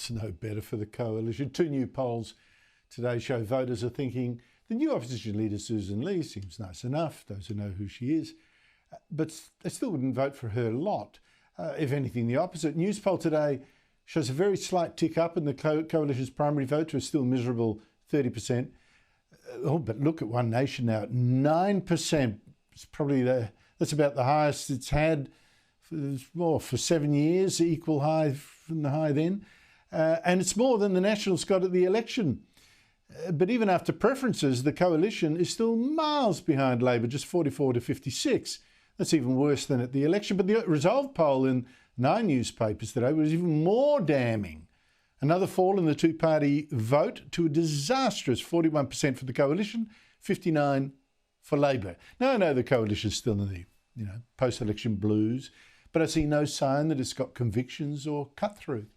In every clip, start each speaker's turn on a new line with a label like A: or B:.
A: it's no better for the coalition. Two new polls today show voters are thinking the new opposition leader, Sussan Ley, seems nice enough, those who know who she is, but they still wouldn't vote for her lot. If anything, the opposite. News poll today shows a very slight tick up in the coalition's primary vote to a still miserable 30%. But look at One Nation now at 9%. It's probably that's about the highest it's had for 7 years, equal high from the high then. And it's more than the Nationals got at the election. But even after preferences, the coalition is still miles behind Labor, just 44 to 56. That's even worse than at the election. But the Resolve poll in 9 newspapers today was even more damning. Another fall in the two-party vote to a disastrous 41% for the coalition, 59% for Labor. Now, I know the coalition's still in the post-election blues, but I see no sign that it's got convictions or cut through.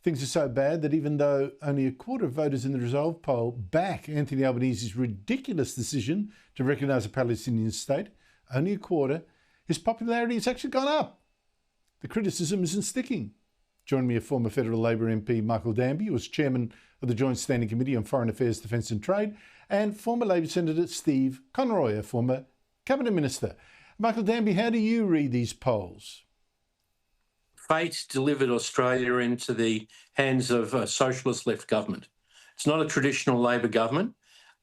A: Things are so bad that even though only a quarter of voters in the Resolve poll back Anthony Albanese's ridiculous decision to recognise a Palestinian state, only a quarter, his popularity has actually gone up. The criticism isn't sticking. Joining me, a former federal Labor MP, Michael Danby, who was chairman of the Joint Standing Committee on Foreign Affairs, Defence and Trade, and former Labor Senator Steve Conroy, a former Cabinet Minister. Michael Danby, how do you read these polls?
B: Fate delivered Australia into the hands of a socialist left government. It's not a traditional Labor government.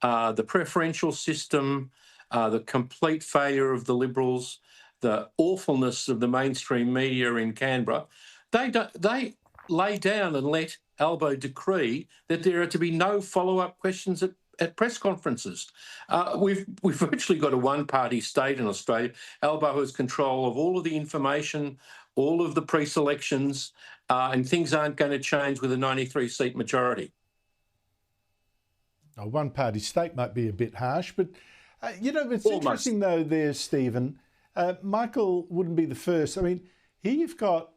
B: The preferential system, the complete failure of the Liberals, the awfulness of the mainstream media in Canberra, they lay down and let Albo decree that there are to be no follow-up questions at press conferences. We've virtually got a one-party state in Australia. Albo has control of all of the information, all of the pre-selections, and things aren't going to change with a 93-seat majority.
A: A one-party state might be a bit harsh, but, it's
B: Almost.
A: Interesting, though, there, Stephen. Michael wouldn't be the first. I mean, here you've got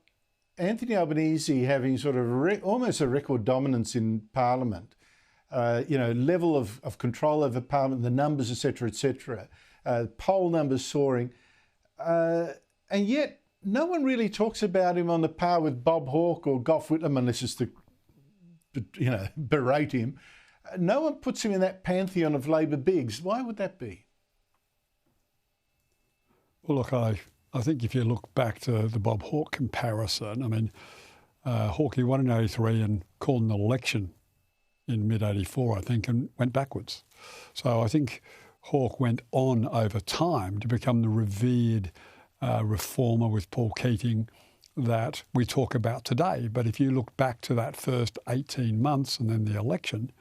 A: Anthony Albanese having sort of almost a record dominance in Parliament, level of control over Parliament, the numbers, etc., poll numbers soaring. And yet, no one really talks about him on the par with Bob Hawke or Gough Whitlam, unless it's to, berate him. No one puts him in that pantheon of Labor bigs. Why would that be?
C: Well, look, I think if you look back to the Bob Hawke comparison, I mean, Hawke won in 83 and called an election in mid-84, I think, and went backwards. So I think Hawke went on over time to become the revered reformer with Paul Keating that we talk about today. But if you look back to that first 18 months and then the election,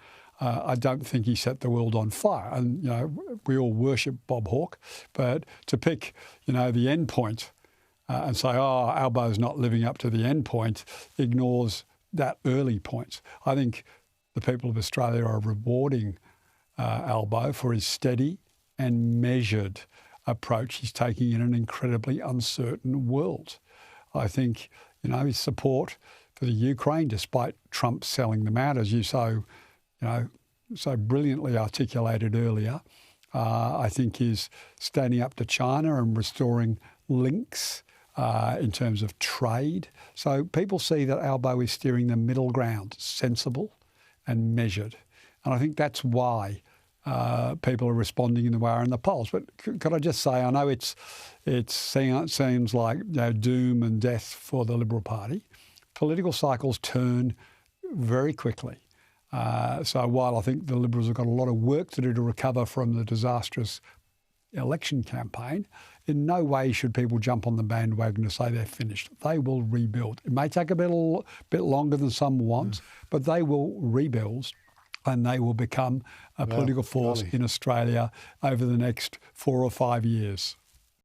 C: I don't think he set the world on fire. And, we all worship Bob Hawke, but to pick, the end point and say, Albo's not living up to the end point, ignores that early point. I think the people of Australia are rewarding Albo for his steady and measured approach he's taking in an incredibly uncertain world. I think, his support for the Ukraine, despite Trump selling them out, as you so brilliantly articulated earlier, I think is standing up to China and restoring links in terms of trade. So people see that Albo is steering the middle ground, sensible and measured. And I think that's why people are responding in the way are in the polls. But could I just say, I know it seems like doom and death for the Liberal Party. Political cycles turn very quickly. So while I think the Liberals have got a lot of work to do to recover from the disastrous election campaign, in no way should people jump on the bandwagon to say they're finished. They will rebuild. It may take a bit longer than some want, but they will rebuild. And they will become a political force in Australia over the next 4 or 5 years.